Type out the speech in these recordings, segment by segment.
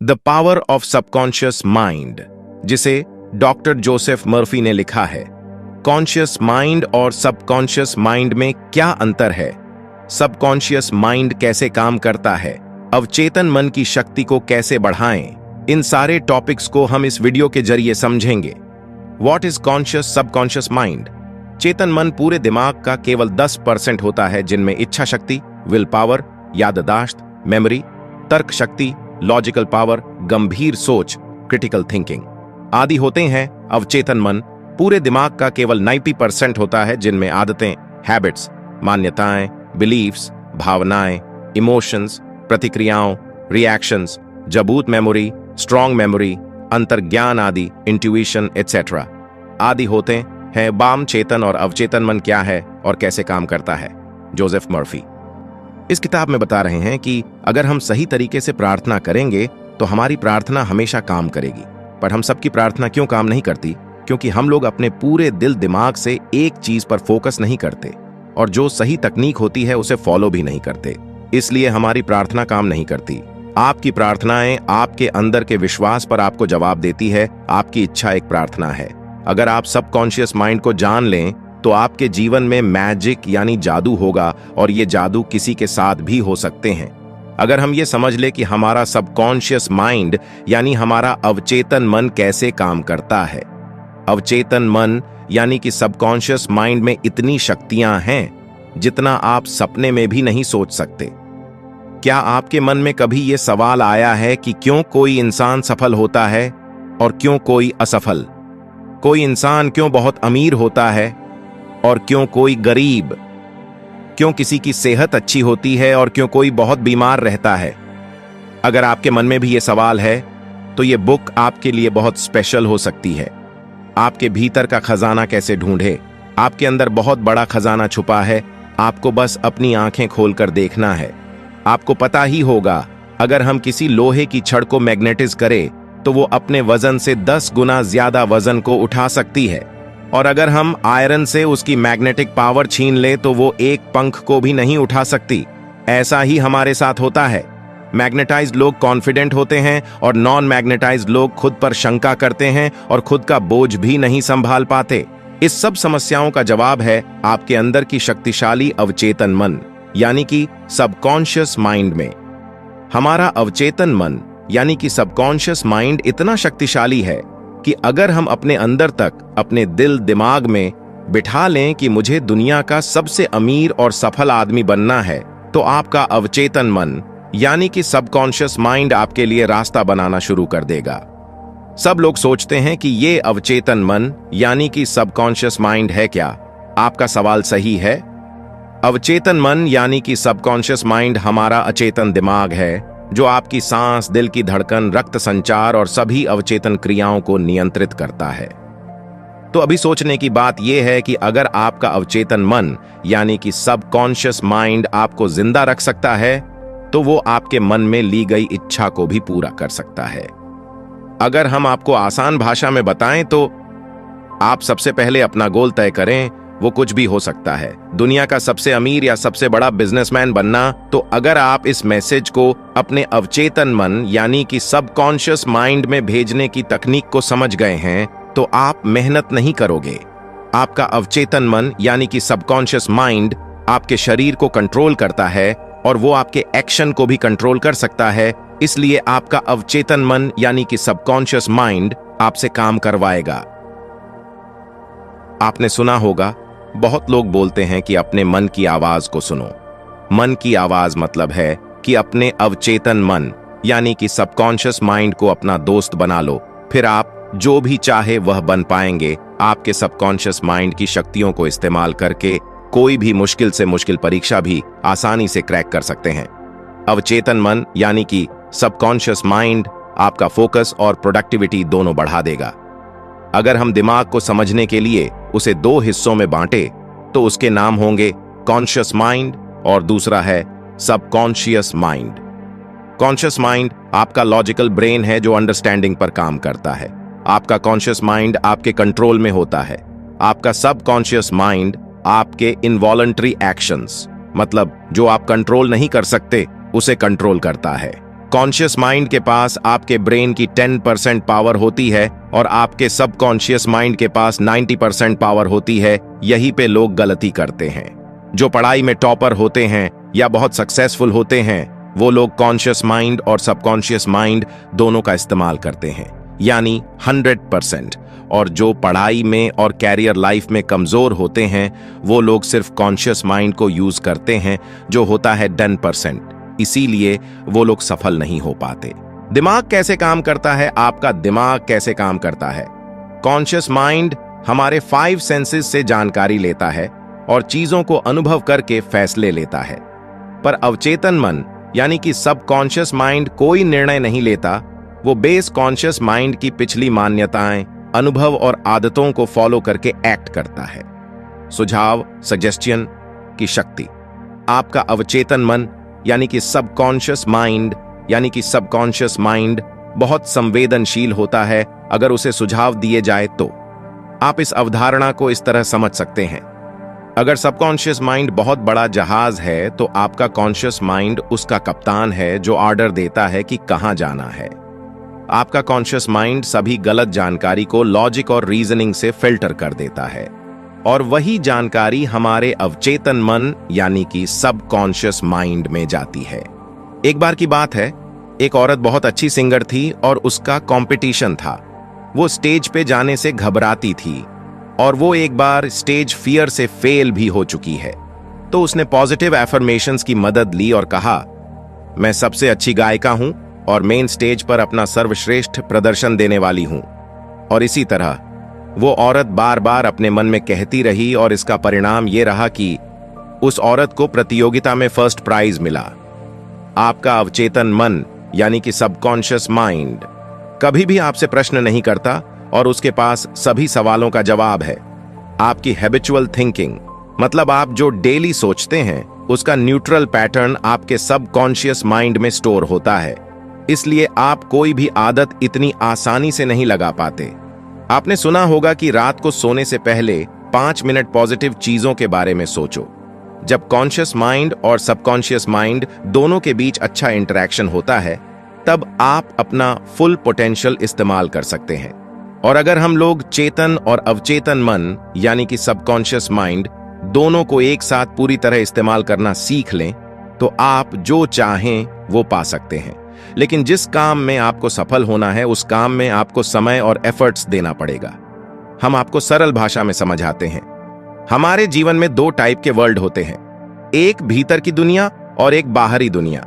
The power of subconscious mind, जिसे doctor Joseph Murphy ने लिखा है। कॉन्शियस माइंड और सबकॉन्शियस माइंड में क्या अंतर है? सबकॉन्शियस माइंड कैसे काम करता है? अवचेतन मन की शक्ति को कैसे बढ़ाएं? इन सारे टॉपिक्स को हम इस वीडियो के जरिए समझेंगे। What is conscious subconscious mind? चेतन मन पूरे दिमाग का केवल 10% होता है, जिनमें इच्छा शक्ति, विल पावर, याददाश्त, मेमोरी, तर्क शक्ति, लॉजिकल पावर, गंभीर सोच, क्रिटिकल थिंकिंग आदि होते हैं। अवचेतन मन पूरे दिमाग का केवल 90% होता है, जिनमें आदतें, हैबिट्स, मान्यताएं, बिलीफ्स, भावनाएं, इमोशंस, प्रतिक्रियाओं, रिएक्शंस, जबूत मेमोरी, स्ट्रॉन्ग मेमोरी, अंतर्ज्ञान आदि, इंट्यूशन एटसेट्रा आदि होते हैं। वाम चेतन और अवचेतन मन क्या है और कैसे काम करता है? जोसेफ मर्फी इस किताब में बता रहे हैं कि अगर हम सही तरीके से प्रार्थना करेंगे तो हमारी प्रार्थना हमेशा काम करेगी। पर हम सबकी प्रार्थना क्यों काम नहीं करती? क्योंकि हम लोग अपने पूरे दिल दिमाग से एक चीज पर फोकस नहीं करते और जो सही तकनीक होती है उसे फॉलो भी नहीं करते। इसलिए हमारी प्रार्थना काम नहीं करती। आपकी प्रार्थनाएं आपके अंदर के विश्वास पर आपको जवाब देती है। आपकी इच्छा एक प्रार्थना है। अगर आप सबकॉन्शियस माइंड को जान लें तो आपके जीवन में मैजिक यानी जादू होगा, और ये जादू किसी के साथ भी हो सकते हैं। अगर हम ये समझ ले कि हमारा सबकॉन्शियस माइंड यानी हमारा अवचेतन मन कैसे काम करता है। अवचेतन मन यानी कि सबकॉन्शियस माइंड में इतनी शक्तियां हैं जितना आप सपने में भी नहीं सोच सकते। क्या आपके मन में कभी यह सवाल आया है कि क्यों कोई इंसान सफल होता है और क्यों कोई असफल? कोई इंसान क्यों बहुत अमीर होता है और क्यों कोई गरीब? क्यों किसी की सेहत अच्छी होती है और क्यों कोई बहुत बीमार रहता है? अगर आपके मन में भी ये सवाल है तो ये बुक आपके लिए बहुत स्पेशल हो सकती है। आपके भीतर का खजाना कैसे ढूंढे? आपके अंदर बहुत बड़ा खजाना छुपा है, आपको बस अपनी आंखें खोलकर देखना है। आपको पता ही होगा, अगर हम किसी लोहे की छड़ को मैग्नेटिज करें तो वो अपने वजन से 10 गुना ज्यादा वजन को उठा सकती है, और अगर हम आयरन से उसकी मैग्नेटिक पावर छीन ले तो वो एक पंख को भी नहीं उठा सकती। ऐसा ही हमारे साथ होता है। मैग्नेटाइज्ड लोग कॉन्फिडेंट होते हैं और नॉन मैग्नेटाइज्ड लोग खुद पर शंका करते हैं और खुद का बोझ भी नहीं संभाल पाते। इस सब समस्याओं का जवाब है आपके अंदर की शक्तिशाली अवचेतन मन यानी कि सबकॉन्शियस माइंड में। हमारा अवचेतन मन यानी कि सबकॉन्शियस माइंड इतना शक्तिशाली है कि अगर हम अपने अंदर तक, अपने दिल दिमाग में बिठा लें कि मुझे दुनिया का सबसे अमीर और सफल आदमी बनना है, तो आपका अवचेतन मन यानी कि सबकॉन्शियस माइंड आपके लिए रास्ता बनाना शुरू कर देगा। सब लोग सोचते हैं कि ये अवचेतन मन यानी कि सबकॉन्शियस माइंड है क्या? आपका सवाल सही है। अवचेतन मन यानी कि सबकॉन्शियस माइंड हमारा अचेतन दिमाग है, जो आपकी सांस, दिल की धड़कन, रक्त संचार और सभी अवचेतन क्रियाओं को नियंत्रित करता है। तो अभी सोचने की बात यह है कि अगर आपका अवचेतन मन यानी कि सबकॉन्शियस माइंड आपको जिंदा रख सकता है तो वो आपके मन में ली गई इच्छा को भी पूरा कर सकता है। अगर हम आपको आसान भाषा में बताएं तो आप सबसे पहले अपना गोल तय करें। वो कुछ भी हो सकता है, दुनिया का सबसे अमीर या सबसे बड़ा बिजनेसमैन बनना। तो अगर आप इस मैसेज को अपने अवचेतन मन यानी कि सबकॉन्शियस माइंड में भेजने की तकनीक को समझ गए हैं तो आप मेहनत नहीं करोगे। आपका अवचेतन मन यानी कि सबकॉन्शियस माइंड आपके शरीर को कंट्रोल करता है और वो आपके एक्शन को भी कंट्रोल कर सकता है। इसलिए आपका अवचेतन मन यानी कि सबकॉन्शियस माइंड आपसे काम करवाएगा। आपने सुना होगा, बहुत लोग बोलते हैं कि अपने मन की आवाज को सुनो। मन की आवाज मतलब है कि अपने अवचेतन मन यानी कि सबकॉन्शियस माइंड को अपना दोस्त बना लो, फिर आप जो भी चाहे वह बन पाएंगे। आपके सबकॉन्शियस माइंड की शक्तियों को इस्तेमाल करके कोई भी मुश्किल से मुश्किल परीक्षा भी आसानी से क्रैक कर सकते हैं। अवचेतन मन यानी कि सबकॉन्शियस माइंड आपका फोकस और प्रोडक्टिविटी दोनों बढ़ा देगा। अगर हम दिमाग को समझने के लिए उसे 2 हिस्सों में बांटे तो उसके नाम होंगे कॉन्शियस माइंड और दूसरा है सबकॉन्शियस माइंड। कॉन्शियस माइंड आपका लॉजिकल ब्रेन है जो अंडरस्टैंडिंग पर काम करता है। आपका कॉन्शियस माइंड आपके कंट्रोल में होता है। आपका सबकॉन्शियस माइंड आपके इनवॉलंटरी एक्शंस मतलब जो आप कंट्रोल नहीं कर सकते उसे कंट्रोल करता है। कॉन्शियस माइंड के पास आपके ब्रेन की 10% पावर होती है और आपके सबकॉन्शियस माइंड के पास 90% पावर होती है। यहीं पे लोग गलती करते हैं। जो पढ़ाई में टॉपर होते हैं या बहुत सक्सेसफुल होते हैं, वो लोग कॉन्शियस माइंड और सबकॉन्शियस माइंड दोनों का इस्तेमाल करते हैं, यानी 100%। और जो पढ़ाई में और कैरियर लाइफ में कमजोर होते हैं, वो लोग सिर्फ कॉन्शियस माइंड को यूज करते हैं, जो होता है 10%। इसीलिए वो लोग सफल नहीं हो पाते। दिमाग कैसे काम करता है? आपका दिमाग कैसे काम करता है? कॉन्शियस माइंड हमारे 5 सेंसेस से जानकारी लेता है और चीजों को अनुभव करके फैसले लेता है। पर अवचेतन मन यानी कि सबकॉन्शियस माइंड कोई निर्णय नहीं लेता। वो बेस कॉन्शियस माइंड की पिछली मान्यताएं, अनुभव और आदतों को फॉलो करके एक्ट करता है। सुझाव, सजेस्शन की शक्ति। आपका अवचेतन मन यानी कि सबकॉन्शियस माइंड बहुत संवेदनशील होता है। अगर उसे सुझाव दिए जाए तो आप इस अवधारणा को इस तरह समझ सकते हैं। अगर सबकॉन्शियस माइंड बहुत बड़ा जहाज है तो आपका कॉन्शियस माइंड उसका कप्तान है, जो ऑर्डर देता है कि कहां जाना है। आपका कॉन्शियस माइंड सभी गलत जानकारी को लॉजिक और रीजनिंग से फिल्टर कर देता है और वही जानकारी हमारे अवचेतन मन यानी कि सबकॉन्शियस माइंड में जाती है। एक बार की बात है, एक औरत बहुत अच्छी सिंगर थी और उसका कंपटीशन था। वो स्टेज पे जाने से घबराती थी और वो एक बार स्टेज फियर से फेल भी हो चुकी है। तो उसने पॉजिटिव एफर्मेशंस की मदद ली और कहा, मैं सबसे अच्छी गायिका हूं और मेन स्टेज पर अपना सर्वश्रेष्ठ प्रदर्शन देने वाली हूं। और इसी तरह वो औरत बार बार अपने मन में कहती रही और इसका परिणाम ये रहा कि उस औरत को प्रतियोगिता में फर्स्ट प्राइज मिला। आपका अवचेतन मन यानी कि सबकॉन्शियस माइंड कभी भी आपसे प्रश्न नहीं करता और उसके पास सभी सवालों का जवाब है। आपकी हैबिचुअल थिंकिंग मतलब आप जो डेली सोचते हैं, उसका न्यूट्रल पैटर्न आपके सबकॉन्शियस माइंड में स्टोर होता है। इसलिए आप कोई भी आदत इतनी आसानी से नहीं लगा पाते। आपने सुना होगा कि रात को सोने से पहले 5 मिनट पॉजिटिव चीजों के बारे में सोचो। जब कॉन्शियस माइंड और सबकॉन्शियस माइंड दोनों के बीच अच्छा इंटरेक्शन होता है, तब आप अपना फुल पोटेंशियल इस्तेमाल कर सकते हैं। और अगर हम लोग चेतन और अवचेतन मन यानी कि सबकॉन्शियस माइंड दोनों को एक साथ पूरी तरह इस्तेमाल करना सीख लें, तो आप जो चाहें वो पा सकते हैं। लेकिन जिस काम में आपको सफल होना है, उस काम में आपको समय और एफर्ट्स देना पड़ेगा। हम आपको सरल भाषा में समझाते हैं। हमारे जीवन में 2 टाइप के वर्ल्ड होते हैं, एक भीतर की दुनिया और एक बाहरी दुनिया।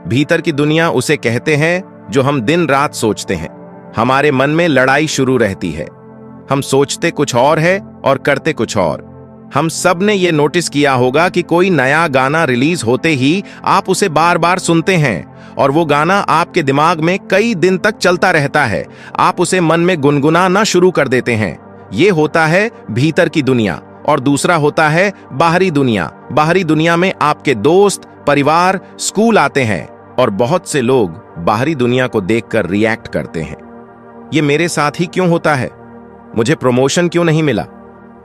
भीतर की दुनिया उसे कहते हैं जो हम दिन रात सोचते हैं। हमारे मन में लड़ाई शुरू रहती है। हम सोचते कुछ और है और करते कुछ और। हम सब ने ये नोटिस किया होगा कि कोई नया गाना रिलीज होते ही आप उसे बार बार सुनते हैं और वो गाना आपके दिमाग में कई दिन तक चलता रहता है। आप उसे मन में गुनगुनाना शुरू कर देते हैं। ये होता है भीतर की दुनिया। और दूसरा होता है बाहरी दुनिया। बाहरी दुनिया में आपके दोस्त, परिवार, स्कूल आते हैं और बहुत से लोग बाहरी दुनिया को देखकर रिएक्ट करते हैं। ये मेरे साथ ही क्यों होता है? मुझे प्रमोशन क्यों नहीं मिला?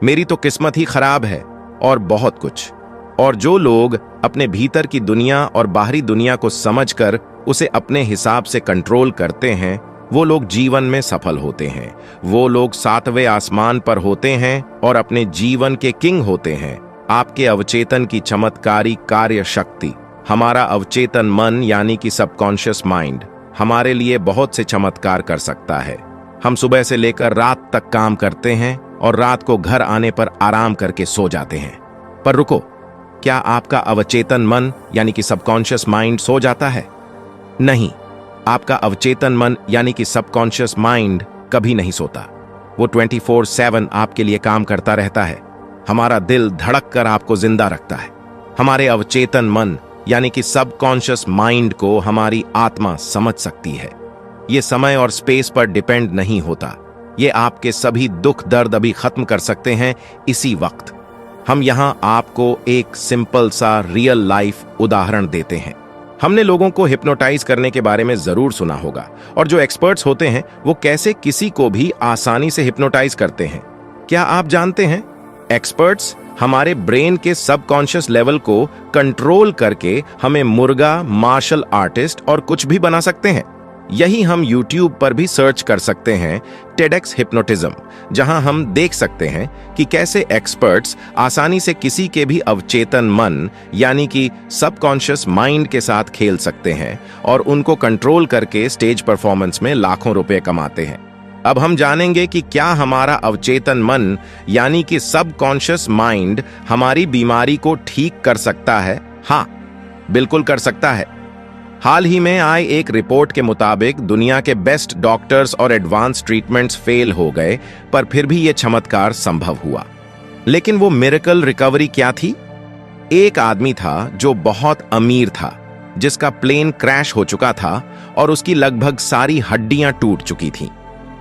मेरी तो किस्मत ही खराब है, और बहुत कुछ। और जो लोग अपने भीतर की दुनिया और बाहरी दुनिया को समझकर उसे अपने हिसाब से कंट्रोल करते हैं, वो लोग जीवन में सफल होते हैं। वो लोग 7वें आसमान पर होते हैं और अपने जीवन के किंग होते हैं। आपके अवचेतन की चमत्कारी कार्य शक्ति, हमारा अवचेतन मन यानी कि सबकॉन्शियस माइंड हमारे लिए बहुत से चमत्कार कर सकता है। हम सुबह से लेकर रात तक काम करते हैं और रात को घर आने पर आराम करके सो जाते हैं। पर रुको, क्या आपका अवचेतन मन यानी कि सबकॉन्शियस माइंड सो जाता है? नहीं, आपका अवचेतन मन यानी कि सबकॉन्शियस माइंड कभी नहीं सोता। वो 24/7 आपके लिए काम करता रहता है। हमारा दिल धड़क कर आपको जिंदा रखता है। हमारे अवचेतन मन यानी कि सबकॉन्शियस माइंड को हमारी आत्मा समझ सकती है। ये समय और स्पेस पर डिपेंड नहीं होता। ये आपके सभी दुख दर्द अभी खत्म कर सकते हैं इसी वक्त। हम यहां आपको एक सिंपल सा रियल लाइफ उदाहरण देते हैं। हमने लोगों को हिप्नोटाइज करने के बारे में जरूर सुना होगा, और जो एक्सपर्ट्स होते हैं वो कैसे किसी को भी आसानी से हिप्नोटाइज करते हैं। क्या आप जानते हैं एक्सपर्ट्स हमारे ब्रेन के सबकॉन्शियस लेवल को कंट्रोल करके हमें मुर्गा, मार्शल आर्टिस्ट और कुछ भी बना सकते हैं। यही हम YouTube पर भी सर्च कर सकते हैं, TEDx हिप्नोटिज्म, जहां हम देख सकते हैं कि कैसे एक्सपर्ट्स आसानी से किसी के भी अवचेतन मन यानी कि सबकॉन्शियस माइंड के साथ खेल सकते हैं और उनको कंट्रोल करके स्टेज परफॉर्मेंस में लाखों रुपए कमाते हैं। अब हम जानेंगे कि क्या हमारा अवचेतन मन यानी कि सबकॉन्शियस माइंड हमारी बीमारी को ठीक कर सकता है। हाँ, बिल्कुल कर सकता है। हाल ही में आई एक रिपोर्ट के मुताबिक दुनिया के बेस्ट डॉक्टर्स और एडवांस ट्रीटमेंट्स फेल हो गए, पर फिर भी यह चमत्कार संभव हुआ। लेकिन वो मिरेकल रिकवरी क्या थी? एक आदमी था जो बहुत अमीर था, जिसका प्लेन क्रैश हो चुका था और उसकी लगभग सारी हड्डियां टूट चुकी थीं,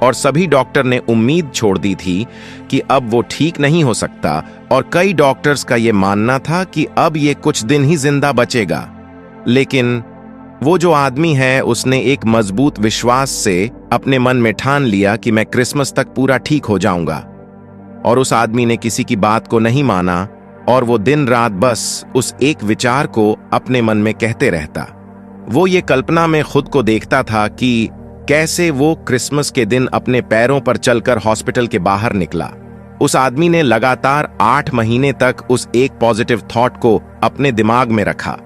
और सभी डॉक्टर ने उम्मीद छोड़ दी थी कि अब वो ठीक नहीं हो सकता, और कई डॉक्टर्स का यह मानना था कि अब ये कुछ दिन ही जिंदा बचेगा। लेकिन वो जो आदमी है, उसने एक मजबूत विश्वास से अपने मन में ठान लिया कि मैं क्रिसमस तक पूरा ठीक हो जाऊंगा, और उस आदमी ने किसी की बात को नहीं माना और वो दिन रात बस उस एक विचार को अपने मन में कहते रहता। वो ये कल्पना में खुद को देखता था कि कैसे वो क्रिसमस के दिन अपने पैरों पर चलकर हॉस्पिटल के बाहर निकला। उस आदमी ने लगातार 8 महीने तक उस एक पॉजिटिव थॉट को अपने दिमाग में रखा।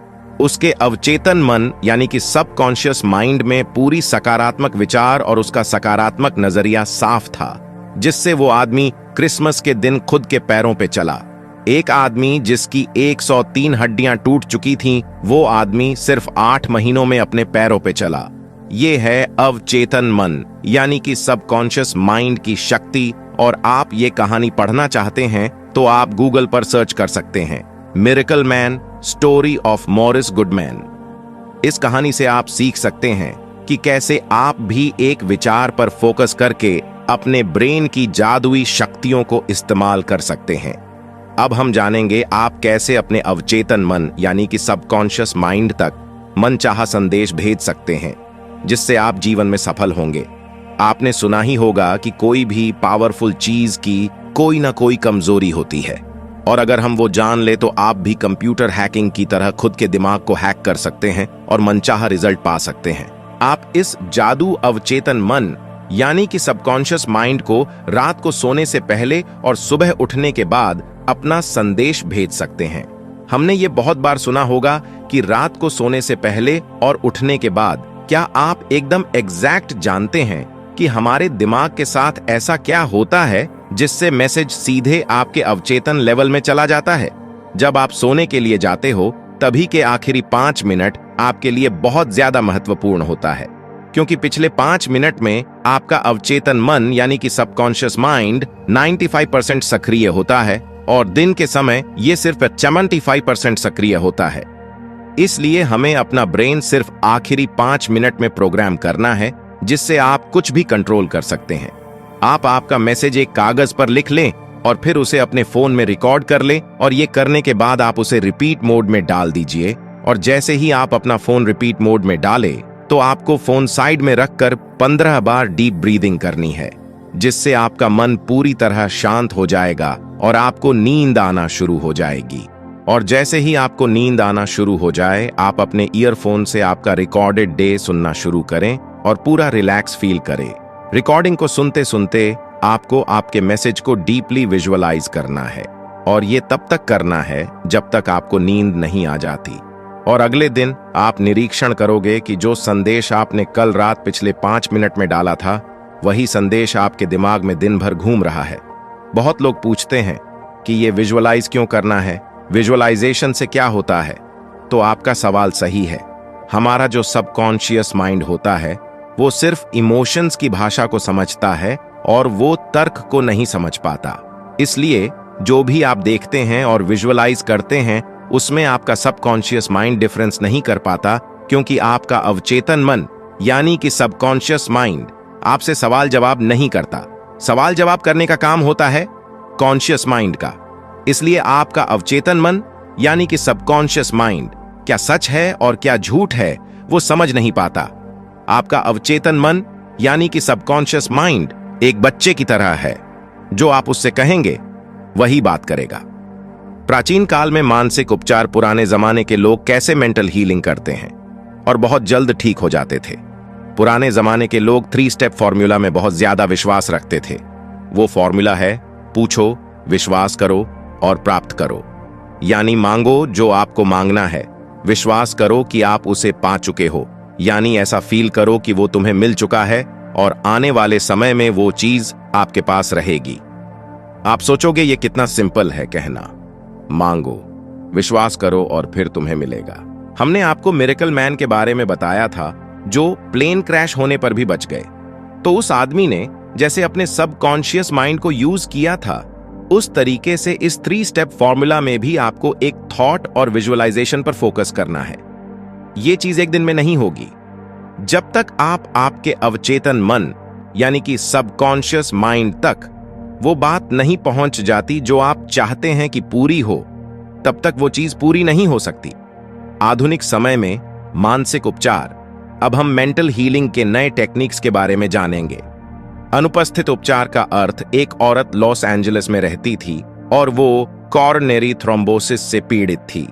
उसके अवचेतन मन यानी कि सबकॉन्शियस माइंड में पूरी सकारात्मक विचार और उसका सकारात्मक नजरिया साफ था, जिससे वो आदमी क्रिसमस के दिन खुद के पैरों पे चला। एक आदमी जिसकी 103 हड्डियां टूट चुकी थीं, वो आदमी सिर्फ 8 महीनों में अपने पैरों पे चला। ये है अवचेतन मन यानी कि सबकॉन्शियस माइंड की शक्ति। और आप ये कहानी पढ़ना चाहते हैं तो आप गूगल पर सर्च कर सकते हैं, miracle man story of Morris Goodman. इस कहानी से आप सीख सकते हैं कि कैसे आप भी एक विचार पर फोकस करके अपने ब्रेन की जादुई शक्तियों को इस्तेमाल कर सकते हैं। अब हम जानेंगे आप कैसे अपने अवचेतन मन यानी कि सबकॉन्शियस माइंड तक मनचाहा संदेश भेज सकते हैं, जिससे आप जीवन में सफल होंगे। आपने सुना ही होगा कि कोई भी पावरफुल चीज की कोई ना कोई कमजोरी होती है, और अगर हम वो जान ले तो आप भी कंप्यूटर हैकिंग की तरह खुद के दिमाग को हैक कर सकते हैं और मनचाहा रिजल्ट पा सकते हैं। आप इस जादू अवचेतन मन यानी कि सबकॉन्शियस माइंड को रात को सोने से पहले और सुबह उठने के बाद अपना संदेश भेज सकते हैं। हमने ये बहुत बार सुना होगा कि रात को सोने से पहले और उठने के बाद। क्या आप एकदम एग्जैक्ट जानते हैं कि हमारे दिमाग के साथ ऐसा क्या होता है जिससे मैसेज सीधे आपके अवचेतन लेवल में चला जाता है? जब आप सोने के लिए जाते हो, तभी के आखिरी 5 मिनट आपके लिए बहुत ज्यादा महत्वपूर्ण होता है, क्योंकि पिछले 5 मिनट में आपका अवचेतन मन यानी कि सबकॉन्शियस माइंड 95% सक्रिय होता है और दिन के समय ये सिर्फ 75% सक्रिय होता है। इसलिए हमें अपना ब्रेन सिर्फ आखिरी 5 मिनट में प्रोग्राम करना है, जिससे आप कुछ भी कंट्रोल कर सकते हैं। आप आपका मैसेज एक कागज पर लिख लें और फिर उसे अपने फोन में रिकॉर्ड कर लें, और ये करने के बाद आप उसे रिपीट मोड में डाल दीजिए। और जैसे ही आप अपना फोन रिपीट मोड में डालें, तो आपको फोन साइड में रखकर 15 बार डीप ब्रीदिंग करनी है, जिससे आपका मन पूरी तरह शांत हो जाएगा और आपको नींद आना शुरू हो जाएगी। और जैसे ही आपको नींद आना शुरू हो जाए, आप अपने ईयरफोन से आपका रिकॉर्डेड डे सुनना शुरू करें और पूरा रिलैक्स फील करें। रिकॉर्डिंग को सुनते सुनते आपको आपके मैसेज को डीपली विजुअलाइज करना है, और ये तब तक करना है जब तक आपको नींद नहीं आ जाती। और अगले दिन आप निरीक्षण करोगे कि जो संदेश आपने कल रात पिछले 5 मिनट में डाला था, वही संदेश आपके दिमाग में दिन भर घूम रहा है। बहुत लोग पूछते हैं कि ये विजुअलाइज क्यों करना है, विजुअलाइजेशन से क्या होता है? तो आपका सवाल सही है। हमारा जो सबकॉन्शियस माइंड होता है, वो सिर्फ इमोशंस की भाषा को समझता है और वो तर्क को नहीं समझ पाता। इसलिए जो भी आप देखते हैं और विजुअलाइज करते हैं, उसमें आपका सबकॉन्शियस माइंड डिफरेंस नहीं कर पाता, क्योंकि आपका अवचेतन मन यानी कि सबकॉन्शियस माइंड आपसे सवाल जवाब नहीं करता। सवाल जवाब करने का काम होता है कॉन्शियस माइंड का। इसलिए आपका अवचेतन मन यानी कि सबकॉन्शियस माइंड क्या सच है और क्या झूठ है, वो समझ नहीं पाता। आपका अवचेतन मन यानी कि सबकॉन्शियस माइंड एक बच्चे की तरह है। जो आप उससे कहेंगे वही बात करेगा। प्राचीन काल में मानसिक उपचार पुराने जमाने के लोग कैसे मेंटल हीलिंग करते हैं और बहुत जल्द ठीक हो जाते थे। पुराने जमाने के लोग 3 स्टेप फॉर्मूला में बहुत ज्यादा विश्वास रखते थे। वो फॉर्मूला है पूछो, विश्वास करो और प्राप्त करो। यानी मांगो जो आपको मांगना है, विश्वास करो कि आप उसे पा चुके हो, यानी ऐसा फील करो कि वो तुम्हें मिल चुका है और आने वाले समय में वो चीज आपके पास रहेगी। आप सोचोगे ये कितना सिंपल है कहना, मांगो, विश्वास करो और फिर तुम्हें मिलेगा। हमने आपको मिरेकल मैन के बारे में बताया था जो प्लेन क्रैश होने पर भी बच गए। तो उस आदमी ने जैसे अपने सबकॉन्शियस माइंड को यूज किया था, उस तरीके से इस 3 स्टेप फॉर्मूला में भी आपको एक थॉट और विजुअलाइजेशन पर फोकस करना है। यह चीज एक दिन में नहीं होगी। जब तक आप आपके अवचेतन मन यानी कि सबकॉन्शियस माइंड तक वो बात नहीं पहुंच जाती जो आप चाहते हैं कि पूरी हो, तब तक वो चीज पूरी नहीं हो सकती। आधुनिक समय में मानसिक उपचार, अब हम मेंटल हीलिंग के नए टेक्निक्स के बारे में जानेंगे। अनुपस्थित उपचार का अर्थ, एक औरत लॉस एंजलिस में रहती थी और वो कॉर्नेरी थ्रोम्बोसिस से पीड़ित थी।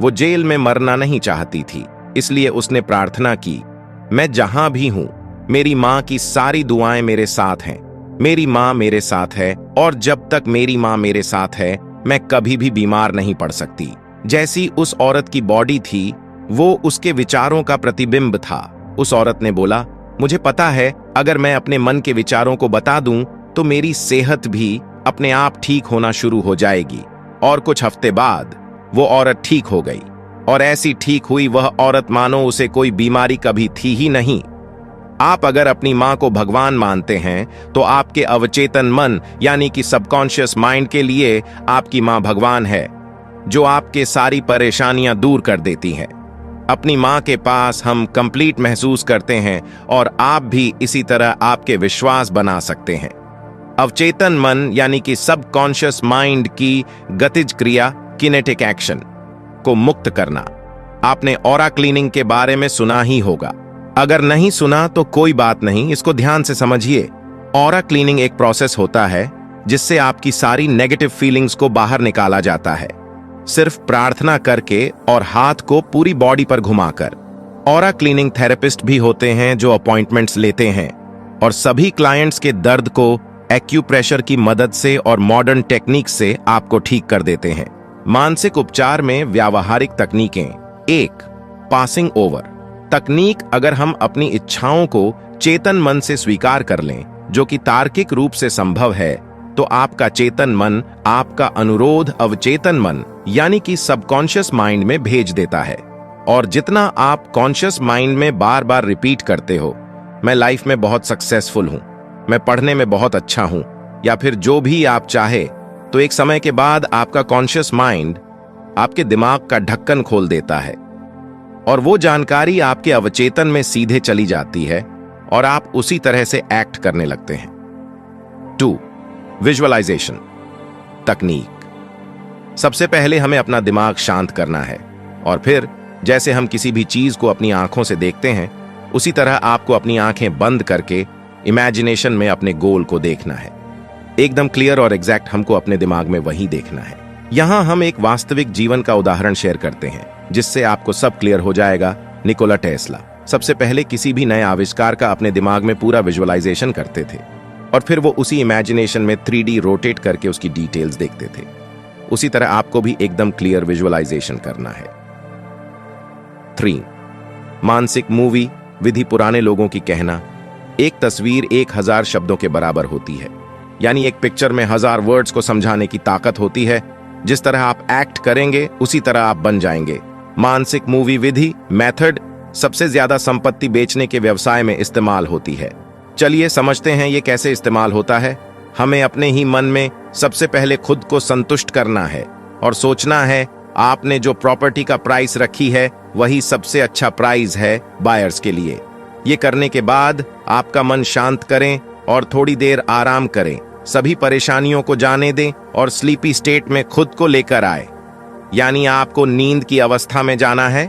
वो जेल में मरना नहीं चाहती थी, इसलिए उसने प्रार्थना की, मैं जहां भी हूं, मेरी मां की सारी दुआएं मेरे साथ हैं। मेरी मां मेरे साथ है और जब तक मेरी मां मेरे साथ है, मैं कभी भी बीमार नहीं पड़ सकती। जैसी उस औरत की बॉडी थी, वो उसके विचारों का प्रतिबिंब था। उस औरत ने बोला, मुझे पता है अगर मैं अपने मन के विचारों को बता दूं तो मेरी सेहत भी अपने आप ठीक होना शुरू हो जाएगी। और कुछ हफ्ते बाद वो औरत ठीक हो गई और ऐसी ठीक हुई वह औरत मानो उसे कोई बीमारी कभी थी ही नहीं। आप अगर अपनी मां को भगवान मानते हैं तो आपके अवचेतन मन यानी कि सबकॉन्शियस माइंड के लिए आपकी मां भगवान है, जो आपके सारी परेशानियां दूर कर देती है। अपनी मां के पास हम कंप्लीट महसूस करते हैं और आप भी इसी तरह आपके विश्वास बना सकते हैं। अवचेतन मन यानी कि सबकॉन्शियस माइंड की गतिज क्रिया, किनेटिक एक्शन को मुक्त करना। आपने ऑरा क्लीनिंग के बारे में सुना ही होगा। अगर नहीं सुना तो कोई बात नहीं, इसको ध्यान से समझिए। ऑरा क्लीनिंग एक प्रोसेस होता है जिससे आपकी सारी नेगेटिव फीलिंग्स को बाहर निकाला जाता है, सिर्फ प्रार्थना करके और हाथ को पूरी बॉडी पर घुमाकर। ऑरा क्लीनिंग थेरेपिस्ट भी होते हैं जो अपॉइंटमेंट्स लेते हैं और सभी क्लाइंट्स के दर्द को एक्यूप्रेशर की मदद से और मॉडर्न टेक्निक से आपको ठीक कर देते हैं। मानसिक उपचार में व्यावहारिक तकनीकें। 1. पासिंग ओवर तकनीक। अगर हम अपनी इच्छाओं को चेतन मन से स्वीकार कर लें, जो कि तार्किक रूप से संभव है, तो आपका चेतन मन आपका अनुरोध अवचेतन मन यानी कि सबकॉन्शियस माइंड में भेज देता है। और जितना आप कॉन्शियस माइंड में बार बार रिपीट करते हो, मैं लाइफ में बहुत सक्सेसफुल हूं, मैं पढ़ने में बहुत अच्छा हूं, या फिर जो भी आप चाहे, तो एक समय के बाद आपका कॉन्शियस माइंड आपके दिमाग का ढक्कन खोल देता है और वो जानकारी आपके अवचेतन में सीधे चली जाती है और आप उसी तरह से एक्ट करने लगते हैं। 2. विजुअलाइजेशन तकनीक। सबसे पहले हमें अपना दिमाग शांत करना है और फिर जैसे हम किसी भी चीज को अपनी आंखों से देखते हैं, उसी तरह आपको अपनी आंखें बंद करके इमेजिनेशन में अपने गोल को देखना है। एकदम क्लियर और एग्जैक्ट हमको अपने दिमाग में वही देखना है। यहां हम एक वास्तविक जीवन का उदाहरण शेयर करते हैं जिससे आपको सब क्लियर हो जाएगा। निकोला टेस्ला सबसे पहले किसी भी नए आविष्कार का अपने दिमाग में पूरा विजुअलाइजेशन करते थे और फिर वो उसी इमेजिनेशन में 3D रोटेट करके उसकी डिटेल्स देखते थे। उसी तरह आपको भी एकदम क्लियर विजुअलाइजेशन करना है। 3. मानसिक मूवी विधि। पुराने लोगों की कहना, एक तस्वीर 1000 शब्दों के बराबर होती है, यानी एक पिक्चर में 1000 वर्ड्स को समझाने की ताकत होती है। जिस तरह आप एक्ट करेंगे उसी तरह आप बन जाएंगे। मानसिक मूवी विधि मेथड सबसे ज्यादा संपत्ति बेचने के व्यवसाय में इस्तेमाल होती है। चलिए समझते हैं ये कैसे इस्तेमाल होता है। हमें अपने ही मन में सबसे पहले खुद को संतुष्ट करना है और सोचना है आपने जो प्रॉपर्टी का प्राइस रखी है वही सबसे अच्छा प्राइस है बायर्स के लिए। ये करने के बाद आपका मन शांत करें और थोड़ी देर आराम करें। सभी परेशानियों को जाने दें और स्लीपी स्टेट में खुद को लेकर आए, यानी आपको नींद की अवस्था में जाना है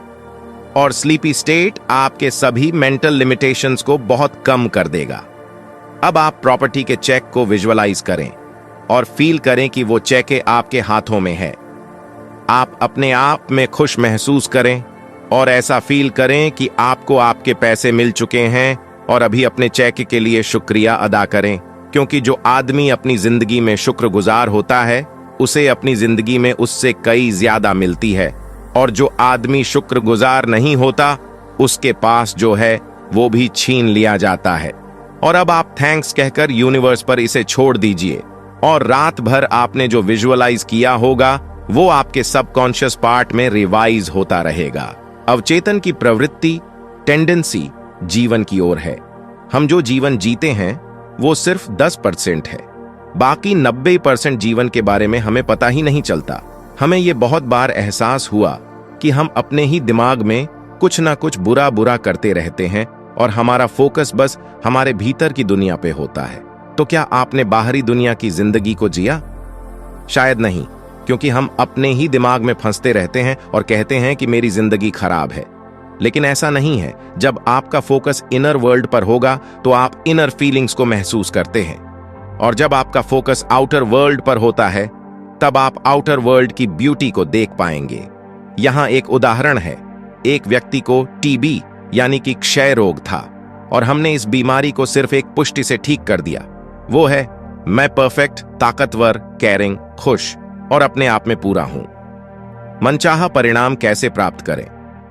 और स्लीपी स्टेट आपके सभी मेंटल लिमिटेशंस को बहुत कम कर देगा। अब आप प्रॉपर्टी के चेक को विजुअलाइज करें। और फील करें कि वो चेक आपके हाथों में है। आप अपने आप में खुश महसूस करें और ऐसा फील करें कि आपको आपके पैसे मिल चुके हैं और अभी अपने चेक के लिए शुक्रिया अदा करें, क्योंकि जो आदमी अपनी जिंदगी में शुक्रगुजार होता है उसे अपनी जिंदगी में उससे कई ज्यादा मिलती है, और जो आदमी शुक्रगुजार नहीं होता उसके पास जो है वो भी छीन लिया जाता है। और अब आप थैंक्स कहकर यूनिवर्स पर इसे छोड़ दीजिए और रात भर आपने जो विजुअलाइज किया होगा वो आपके सबकॉन्शियस पार्ट में रिवाइज होता रहेगा। अवचेतन की प्रवृत्ति, टेंडेंसी जीवन की ओर है। हम जो जीवन जीते हैं वो सिर्फ 10% है, बाकी 90% जीवन के बारे में हमें पता ही नहीं चलता। हमें ये बहुत बार एहसास हुआ कि हम अपने ही दिमाग में कुछ ना कुछ बुरा बुरा करते रहते हैं और हमारा फोकस बस हमारे भीतर की दुनिया पे होता है। तो क्या आपने बाहरी दुनिया की जिंदगी को जिया? शायद नहीं, क्योंकि हम अपने ही दिमाग में फंसते रहते हैं और कहते हैं कि मेरी जिंदगी खराब है। लेकिन ऐसा नहीं है। जब आपका फोकस इनर वर्ल्ड पर होगा तो आप इनर फीलिंग्स को महसूस करते हैं, और जब आपका फोकस आउटर वर्ल्ड पर होता है तब आप आउटर वर्ल्ड की ब्यूटी को देख पाएंगे। यहां एक उदाहरण है। एक व्यक्ति को टीबी यानी कि क्षय रोग था और हमने इस बीमारी को सिर्फ एक पुष्टि से ठीक कर दिया। वो है, मैं परफेक्ट, ताकतवर, केयरिंग, खुश और अपने आप में पूरा हूं। मनचाहा परिणाम कैसे प्राप्त करें?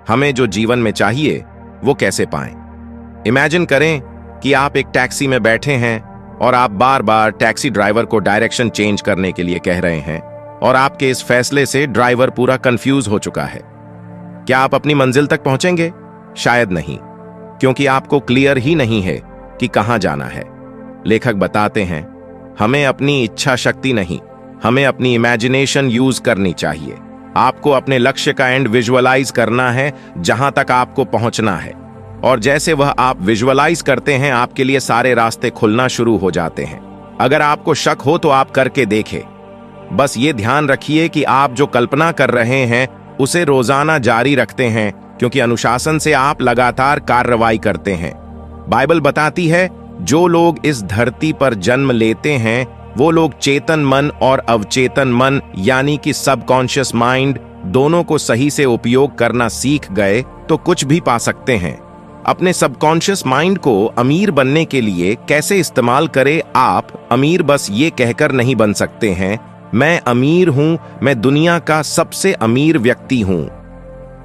हमें जो जीवन में चाहिए वो कैसे पाएं? इमेजिन करें कि आप एक टैक्सी में बैठे हैं और आप बार बार टैक्सी ड्राइवर को डायरेक्शन चेंज करने के लिए कह रहे हैं, और आपके इस फैसले से ड्राइवर पूरा कंफ्यूज हो चुका है। क्या आप अपनी मंजिल तक पहुंचेंगे? शायद नहीं, क्योंकि आपको क्लियर ही नहीं है कि कहां जाना है। लेखक बताते हैं, हमें अपनी इच्छा शक्ति नहीं, हमें अपनी इमेजिनेशन यूज करनी चाहिए। आपको अपने लक्ष्य का एंड विजुअलाइज करना है, जहां तक आपको पहुंचना है, और जैसे वह आप विजुअलाइज करते हैं आपके लिए सारे रास्ते खुलना शुरू हो जाते हैं। अगर आपको शक हो तो आप करके देखें। बस ये ध्यान रखिए कि आप जो कल्पना कर रहे हैं उसे रोजाना जारी रखते हैं, क्योंकि अनुशासन से आप लगातार कार्रवाई करते हैं। बाइबल बताती है, जो लोग इस धरती पर जन्म लेते हैं वो लोग चेतन मन और अवचेतन मन यानी कि सबकॉन्शियस माइंड दोनों को सही से उपयोग करना सीख गए तो कुछ भी पा सकते हैं। अपने सबकॉन्शियस माइंड को अमीर बनने के लिए कैसे इस्तेमाल करें? आप अमीर बस ये कहकर नहीं बन सकते हैं, मैं अमीर हूं, मैं दुनिया का सबसे अमीर व्यक्ति हूं।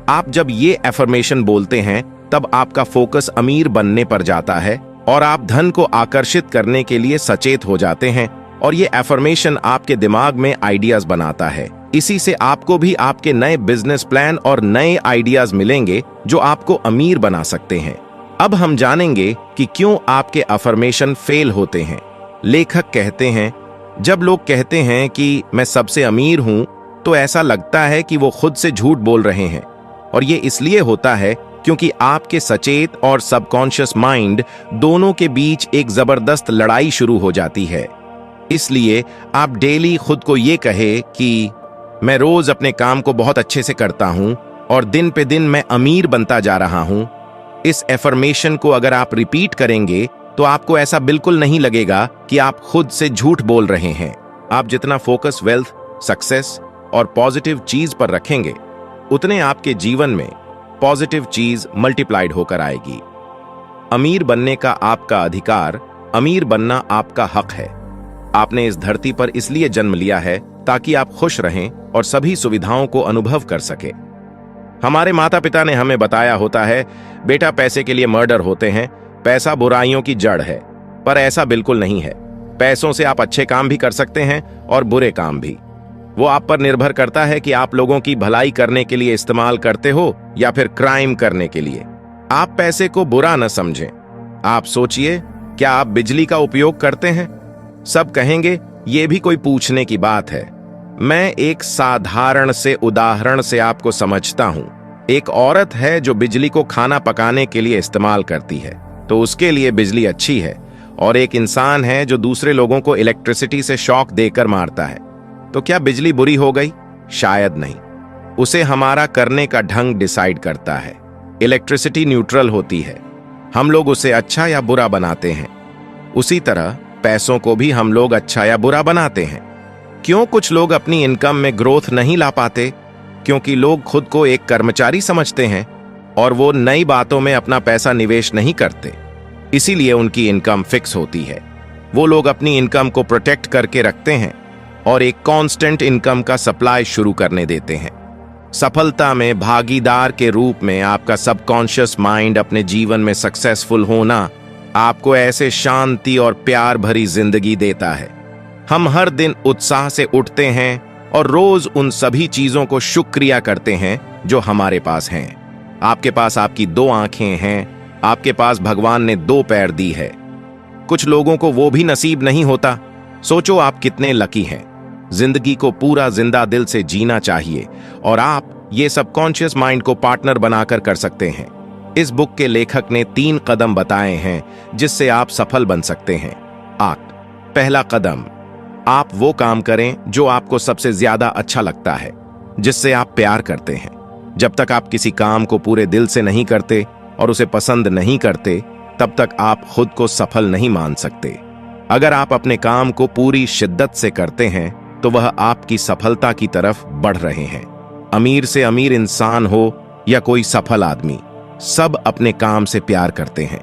आप जब ये एफर्मेशन बोलते हैं तब आपका फोकस अमीर बनने पर जाता है और आप धन को आकर्षित करने के लिए सचेत हो जाते हैं, और ये एफर्मेशन आपके दिमाग में आइडियाज बनाता है। इसी से आपको भी आपके नए बिजनेस प्लान और नए आइडियाज मिलेंगे जो आपको अमीर बना सकते हैं। अब हम जानेंगे कि क्यों आपके अफर्मेशन फेल होते हैं। लेखक कहते हैं, जब लोग कहते हैं कि मैं सबसे अमीर हूं तो ऐसा लगता है कि वो खुद से झूठ बोल रहे हैं, और ये इसलिए होता है क्योंकि आपके सचेत और सबकॉन्शियस माइंड दोनों के बीच एक जबरदस्त लड़ाई शुरू हो जाती है। इसलिए आप डेली खुद को ये कहे कि मैं रोज अपने काम को बहुत अच्छे से करता हूं और दिन पे दिन मैं अमीर बनता जा रहा हूं। इस एफर्मेशन को अगर आप रिपीट करेंगे तो आपको ऐसा बिल्कुल नहीं लगेगा कि आप खुद से झूठ बोल रहे हैं। आप जितना फोकस वेल्थ, सक्सेस और पॉजिटिव चीज पर रखेंगे उतने आपके जीवन में पॉजिटिव चीज मल्टीप्लाइड होकर आएगी। अमीर बनने का आपका अधिकार, अमीर बनना आपका हक है। आपने इस धरती पर इसलिए जन्म लिया है ताकि आप खुश रहें और सभी सुविधाओं को अनुभव कर सके। हमारे माता पिता ने हमें बताया होता है, बेटा पैसे के लिए मर्डर होते हैं, पैसा बुराइयों की जड़ है, पर ऐसा बिल्कुल नहीं है। पैसों से आप अच्छे काम भी कर सकते हैं और बुरे काम भी। वो आप पर निर्भर करता है कि आप लोगों की भलाई करने के लिए इस्तेमाल करते हो या फिर क्राइम करने के लिए। आप पैसे को बुरा न समझें। आप सोचिए, क्या आप बिजली का उपयोग करते हैं? सब कहेंगे ये भी कोई पूछने की बात है। मैं एक साधारण से उदाहरण से आपको समझता हूं। एक औरत है जो बिजली को खाना पकाने के लिए इस्तेमाल करती है, तो उसके लिए बिजली अच्छी है, और एक इंसान है जो दूसरे लोगों को इलेक्ट्रिसिटी से शॉक देकर मारता है, तो क्या बिजली बुरी हो गई? शायद नहीं। उसे हमारा करने का ढंग डिसाइड करता है। इलेक्ट्रिसिटी न्यूट्रल होती है, हम लोग उसे अच्छा या बुरा बनाते हैं। उसी तरह पैसों को भी हम लोग अच्छा या बुरा बनाते हैं। क्यों कुछ लोग अपनी इनकम में ग्रोथ नहीं ला पाते? क्योंकि लोग खुद को एक कर्मचारी समझते हैं और वो नई बातों में अपना पैसा निवेश नहीं करते। इसीलिए उनकी इनकम फिक्स होती है। वो लोग अपनी इनकम को प्रोटेक्ट करके रखते हैं और एक कांस्टेंट इनकम का सप्लाई शुरू करने देते हैं। सफलता में भागीदार के रूप में आपका सबकॉन्शियस माइंड अपने जीवन में सक्सेसफुल होना आपको ऐसे शांति और प्यार भरी जिंदगी देता है। हम हर दिन उत्साह से उठते हैं और रोज उन सभी चीजों को शुक्रिया करते हैं जो हमारे पास हैं। आपके पास आपकी 2 आंखें हैं, आपके पास भगवान ने 2 पैर दी है। कुछ लोगों को वो भी नसीब नहीं होता। सोचो आप कितने लकी हैं। जिंदगी को पूरा जिंदा दिल से जीना चाहिए और आप ये सबकॉन्शियस माइंड को पार्टनर बनाकर कर सकते हैं। इस बुक के लेखक ने 3 कदम बताए हैं जिससे आप सफल बन सकते हैं। पहला कदम, आप वो काम करें जो आपको सबसे ज्यादा अच्छा लगता है, जिससे आप प्यार करते हैं। जब तक आप किसी काम को पूरे दिल से नहीं करते और उसे पसंद नहीं करते, तब तक आप खुद को सफल नहीं मान सकते। अगर आप अपने काम को पूरी शिद्दत से करते हैं तो वह आपकी सफलता की तरफ बढ़ रहे हैं। अमीर से अमीर इंसान हो या कोई सफल आदमी, सब अपने काम से प्यार करते हैं।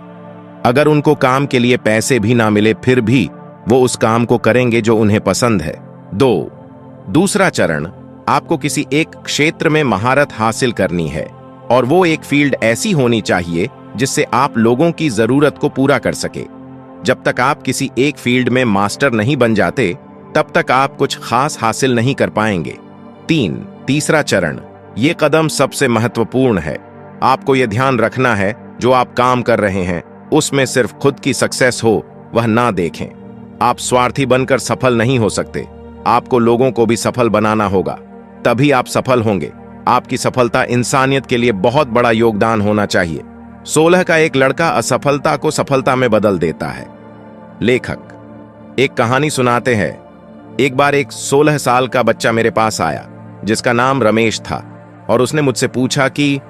अगर उनको काम के लिए पैसे भी ना मिले फिर भी वो उस काम को करेंगे जो उन्हें पसंद है। दूसरा चरण, आपको किसी एक क्षेत्र में महारत हासिल करनी है और वो एक फील्ड ऐसी होनी चाहिए जिससे आप लोगों की जरूरत को पूरा कर सके। जब तक आप किसी एक फील्ड में मास्टर नहीं बन जाते, तब तक आप कुछ खास हासिल नहीं कर पाएंगे। तीसरा चरण, ये कदम सबसे महत्वपूर्ण है। आपको यह ध्यान रखना है जो आप काम कर रहे हैं उसमें सिर्फ खुद की सक्सेस हो वह ना देखें। आप स्वार्थी बनकर सफल नहीं हो सकते। आपको लोगों को भी सफल बनाना होगा, तभी आप सफल होंगे। आपकी सफलता इंसानियत के लिए बहुत बड़ा योगदान होना चाहिए। 16 का एक लड़का असफलता को सफलता में बदल देता है। लेखक एक कहानी सुनाते हैं। एक बार एक 16 साल का बच्चा मेरे पास आया जिसका नाम रमेश था और उसने मुझसे पूछा कि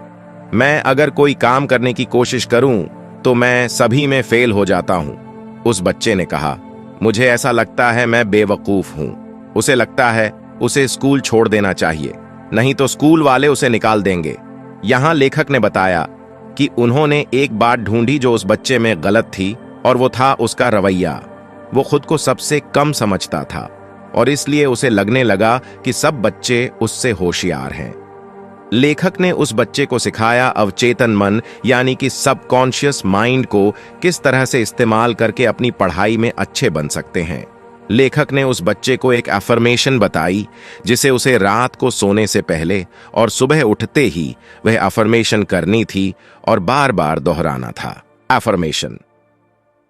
मैं अगर कोई काम करने की कोशिश करूं तो मैं सभी में फेल हो जाता हूं। उस बच्चे ने कहा, मुझे ऐसा लगता है मैं बेवकूफ हूं। उसे लगता है उसे स्कूल छोड़ देना चाहिए, नहीं तो स्कूल वाले उसे निकाल देंगे। यहां लेखक ने बताया कि उन्होंने एक बात ढूंढी जो उस बच्चे में गलत थी और वो था उसका रवैया। वो खुद को सबसे कम समझता था और इसलिए उसे लगने लगा कि सब बच्चे उससे होशियार हैं। लेखक ने उस बच्चे को सिखाया अवचेतन मन यानी कि सबकॉन्शियस माइंड को किस तरह से इस्तेमाल करके अपनी पढ़ाई में अच्छे बन सकते हैं। लेखक ने उस बच्चे को एक अफर्मेशन बताई जिसे उसे रात को सोने से पहले और सुबह उठते ही वह अफर्मेशन करनी थी और बार बार दोहराना था। अफर्मेशन,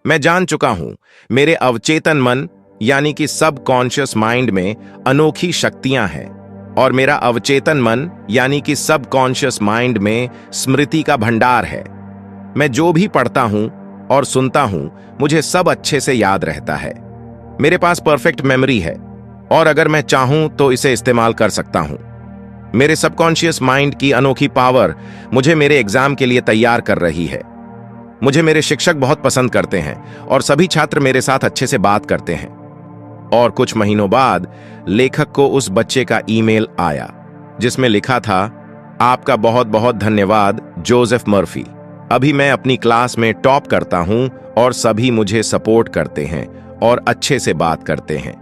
मैं जान चुका हूं मेरे अवचेतन मन यानी कि सबकॉन्शियस माइंड में अनोखी शक्तियां हैं और मेरा अवचेतन मन यानी कि सबकॉन्शियस माइंड में स्मृति का भंडार है। मैं जो भी पढ़ता हूं और सुनता हूं मुझे सब अच्छे से याद रहता है। मेरे पास परफेक्ट मेमोरी है और अगर मैं चाहूं तो इसे इस्तेमाल कर सकता हूं। मेरे सबकॉन्शियस माइंड की अनोखी पावर मुझे मेरे एग्जाम के लिए तैयार कर रही है। मुझे मेरे शिक्षक बहुत पसंद करते हैं और सभी छात्र मेरे साथ अच्छे से बात करते हैं। और कुछ महीनों बाद लेखक को उस बच्चे का ईमेल आया जिसमें लिखा था, आपका बहुत बहुत धन्यवाद जोसेफ मर्फी। अभी मैं अपनी क्लास में टॉप करता हूं और सभी मुझे सपोर्ट करते हैं और अच्छे से बात करते हैं।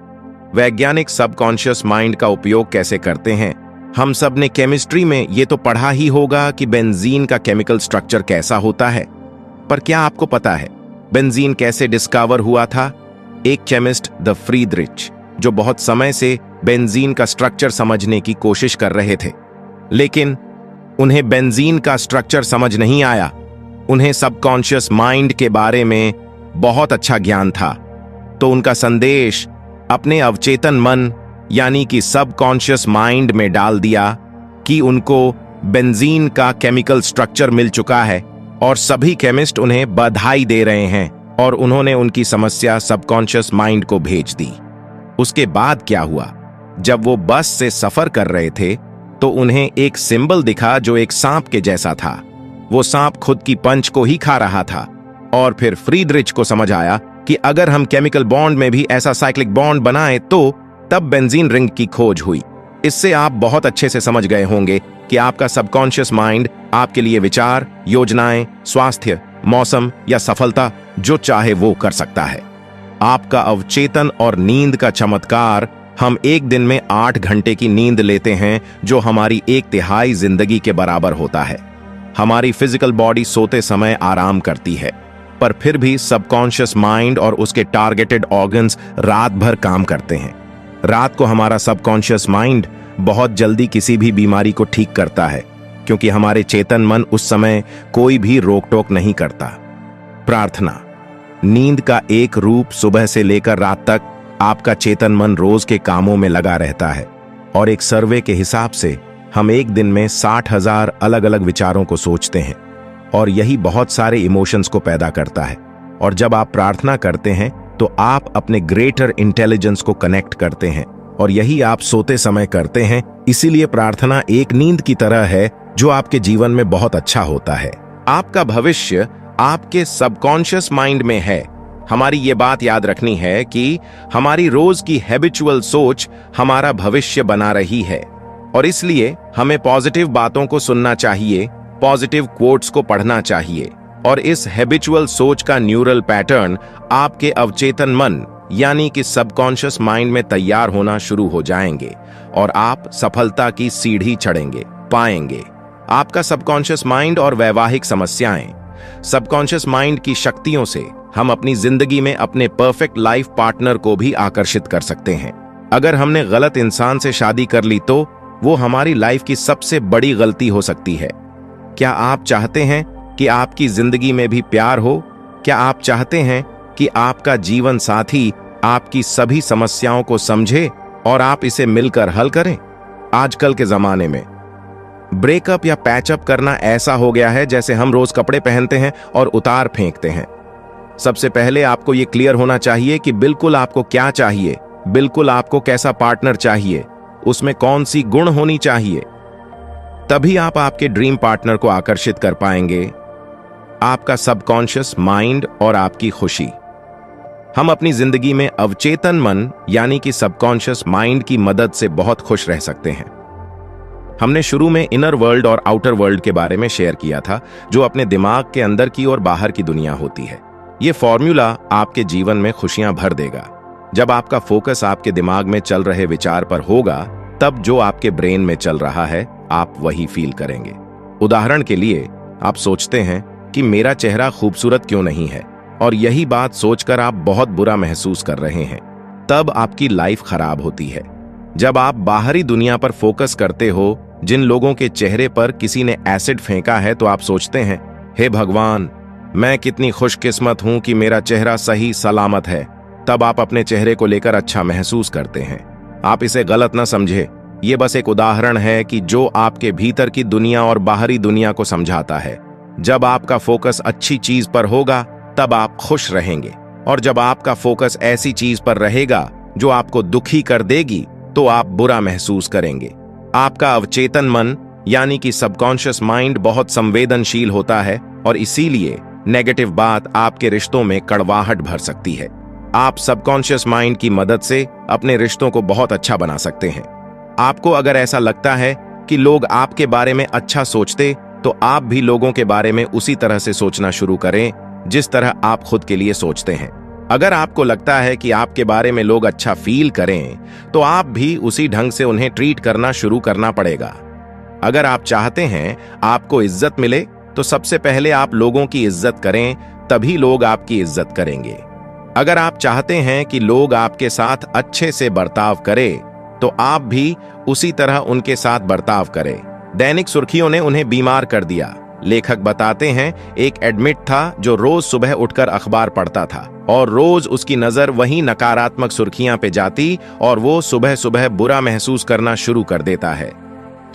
वैज्ञानिक सबकॉन्शियस माइंड का उपयोग कैसे करते हैं? हम सब ने केमिस्ट्री में ये तो पढ़ा ही होगा कि बेंजीन का केमिकल स्ट्रक्चर कैसा होता है, पर क्या आपको पता है बेंजीन कैसे डिस्कवर हुआ था? एक केमिस्ट द फ्रीडरिच जो बहुत समय से बेंजीन का स्ट्रक्चर समझने की कोशिश कर रहे थे, लेकिन उन्हें बेंजीन का स्ट्रक्चर समझ नहीं आया। उन्हें सबकॉन्शियस माइंड के बारे में बहुत अच्छा ज्ञान था, तो उनका संदेश अपने अवचेतन मन यानी कि सबकॉन्शियस माइंड में डाल दिया कि उनको बेंजीन का केमिकल स्ट्रक्चर मिल चुका है और सभी केमिस्ट उन्हें बधाई दे रहे हैं और उन्होंने उनकी समस्या सबकॉन्शियस माइंड को भेज दी। उसके बाद क्या हुआ? जब वो बस से सफर कर रहे थे तो उन्हें एक सिंबल दिखा जो एक सांप के जैसा था। वो सांप खुद की पंच को ही खा रहा था और फिर फ्रीडरिच को समझ आया कि अगर हम केमिकल बॉन्ड में भी ऐसा साइक्लिक बॉन्ड बनाएं तो तब बेंजीन रिंग की खोज हुई। इससे आप बहुत अच्छे से समझ गए होंगे कि आपका सबकॉन्शियस माइंड आपके लिए विचार, योजनाएं, स्वास्थ्य, मौसम या सफलता जो चाहे वो कर सकता है। आपका अवचेतन और नींद का चमत्कार, हम एक दिन में 8 घंटे की नींद लेते हैं जो हमारी 1/3 जिंदगी के बराबर होता है। हमारी फिजिकल बॉडी सोते समय आराम करती है, पर फिर भी सबकॉन्शियस माइंड और उसके टारगेटेड ऑर्गन्स रात भर काम करते हैं। रात को हमारा सबकॉन्शियस माइंड बहुत जल्दी किसी भी बीमारी को ठीक करता है, क्योंकि हमारे चेतन मन उस समय कोई भी रोक टोक नहीं करता। प्रार्थना, नींद का एक रूप सुबह से लेकर रात तक आपका चेतन मन रोज के कामों में लगा रहता है, और एक सर्वे के हिसाब से हम एक दिन में 60,000 अलग अलग विचारों को सोचते हैं, और यही बहुत सारे इमोशंस को पैदा करता है। और जब आप प्रार्थना करते हैं तो आप अपने ग्रेटर इंटेलिजेंस को कनेक्ट करते हैं, और यही आप सोते समय करते हैं। इसीलिए प्रार्थना एक नींद की तरह है जो आपके जीवन में बहुत अच्छा होता है। आपका भविष्य आपके सबकॉन्शियस माइंड में है। हमारी ये बात याद रखनी है कि हमारी रोज की हैबिचुअल सोच हमारा भविष्य बना रही है, और इसलिए हमें पॉजिटिव बातों को सुनना चाहिए, पॉजिटिव कोट्स को पढ़ना चाहिए, और इस हैबिचुअल सोच का न्यूरल पैटर्न आपके अवचेतन मन यानी कि सबकॉन्शियस माइंड में तैयार होना शुरू हो जाएंगे, और आप सफलता की सीढ़ी चढ़ेंगे पाएंगे। आपका सबकॉन्शियस माइंड और वैवाहिक समस्याएं। सबकॉन्शियस माइंड की शक्तियों से हम अपनी जिंदगी में अपने परफेक्ट लाइफ पार्टनर को भी आकर्षित कर सकते हैं। अगर हमने गलत इंसान से शादी कर ली तो वो हमारी लाइफ की सबसे बड़ी गलती हो सकती है। क्या आप चाहते हैं कि आपकी जिंदगी में भी प्यार हो? क्या आप चाहते हैं कि आपका जीवन साथी आपकी सभी समस्याओं को समझे और आप इसे मिलकर हल करें? आजकल के जमाने में ब्रेकअप या पैचअप करना ऐसा हो गया है जैसे हम रोज कपड़े पहनते हैं और उतार फेंकते हैं। सबसे पहले आपको यह क्लियर होना चाहिए कि बिल्कुल आपको क्या चाहिए, बिल्कुल आपको कैसा पार्टनर चाहिए, उसमें कौन सी गुण होनी चाहिए। तभी आप आपके ड्रीम पार्टनर को आकर्षित कर पाएंगे। आपका सबकॉन्शियस माइंड और आपकी खुशी। हम अपनी जिंदगी में अवचेतन मन यानी कि सबकॉन्शियस माइंड की मदद से बहुत खुश रह सकते हैं। हमने शुरू में इनर वर्ल्ड और आउटर वर्ल्ड के बारे में शेयर किया था, जो अपने दिमाग के अंदर की और बाहर की दुनिया होती है। ये फॉर्मूला आपके जीवन में खुशियां भर देगा। जब आपका फोकस आपके दिमाग में चल रहे विचार पर होगा, तब जो आपके ब्रेन में चल रहा है आप वही फील करेंगे। उदाहरण के लिए, आप सोचते हैं कि मेरा चेहरा खूबसूरत क्यों नहीं है, और यही बात सोचकर आप बहुत बुरा महसूस कर रहे हैं, तब आपकी लाइफ खराब होती है। जब आप बाहरी दुनिया पर फोकस करते हो, जिन लोगों के चेहरे पर किसी ने एसिड फेंका है, तो आप सोचते हैं, हे भगवान, मैं कितनी खुशकिस्मत हूं कि मेरा चेहरा सही सलामत है। तब आप अपने चेहरे को लेकर अच्छा महसूस करते हैं। आप इसे गलत न समझे, ये बस एक उदाहरण है कि जो आपके भीतर की दुनिया और बाहरी दुनिया को समझाता है। जब आपका फोकस अच्छी चीज पर होगा, तब आप खुश रहेंगे, और जब आपका फोकस ऐसी चीज पर रहेगा जो आपको दुखी कर देगी, तो आप बुरा महसूस करेंगे। आपका अवचेतन मन यानी कि सबकॉन्शियस माइंड बहुत संवेदनशील होता है, और इसीलिए नेगेटिव बात आपके रिश्तों में कड़वाहट भर सकती है। आप सबकॉन्शियस माइंड की मदद से अपने रिश्तों को बहुत अच्छा बना सकते हैं। आपको अगर ऐसा लगता है कि लोग आपके बारे में अच्छा सोचते, तो आप भी लोगों के बारे में उसी तरह से सोचना शुरू करें जिस तरह आप खुद के लिए सोचते हैं। अगर आपको लगता है कि आपके बारे में लोग अच्छा फील करें, तो आप भी उसी ढंग से उन्हें ट्रीट करना शुरू करना पड़ेगा। अगर आप चाहते हैं आपको इज्जत मिले, तो सबसे पहले आप लोगों की इज्जत करें, तभी लोग आपकी इज्जत करेंगे। अगर आप चाहते हैं कि लोग आपके साथ अच्छे से बर्ताव करें, तो आप भी उसी तरह उनके साथ बर्ताव करें। दैनिक सुर्खियों ने उन्हें बीमार कर दिया। लेखक बताते हैं, एक एडमिट था जो रोज सुबह उठकर अखबार पढ़ता था, और रोज उसकी नजर वही नकारात्मक सुर्खियां पे जाती, और वो सुबह सुबह बुरा महसूस करना शुरू कर देता है।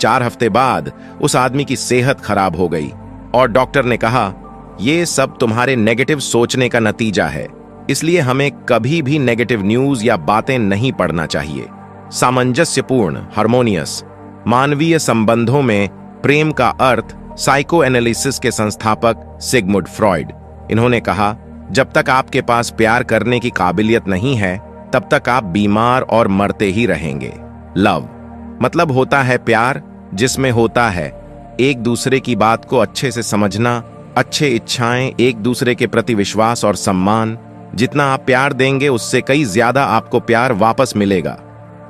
4 हफ्ते बाद उस आदमी की सेहत खराब हो गई, और डॉक्टर ने कहा, ये सब तुम्हारे नेगेटिव सोचने का नतीजा है, इसलिए हमें कभी भी नेगेटिव न्यूज या बातें नहीं पढ़ना चाहिए। सामंजस्यपूर्ण, हार्मोनियस मानवीय संबंधों में प्रेम का अर्थ साइको एनालिसिस के संस्थापक सिगमुंड फ्रॉइड। इन्होंने कहा, जब तक आपके पास प्यार करने की काबिलियत नहीं है तब तक आप बीमार और मरते ही रहेंगे। लव मतलब होता है प्यार, जिसमें होता है एक दूसरे की बात को अच्छे से समझना, अच्छे इच्छाएं, एक दूसरे के प्रति विश्वास और सम्मान। जितना आप प्यार देंगे उससे कई ज्यादा आपको प्यार वापस मिलेगा।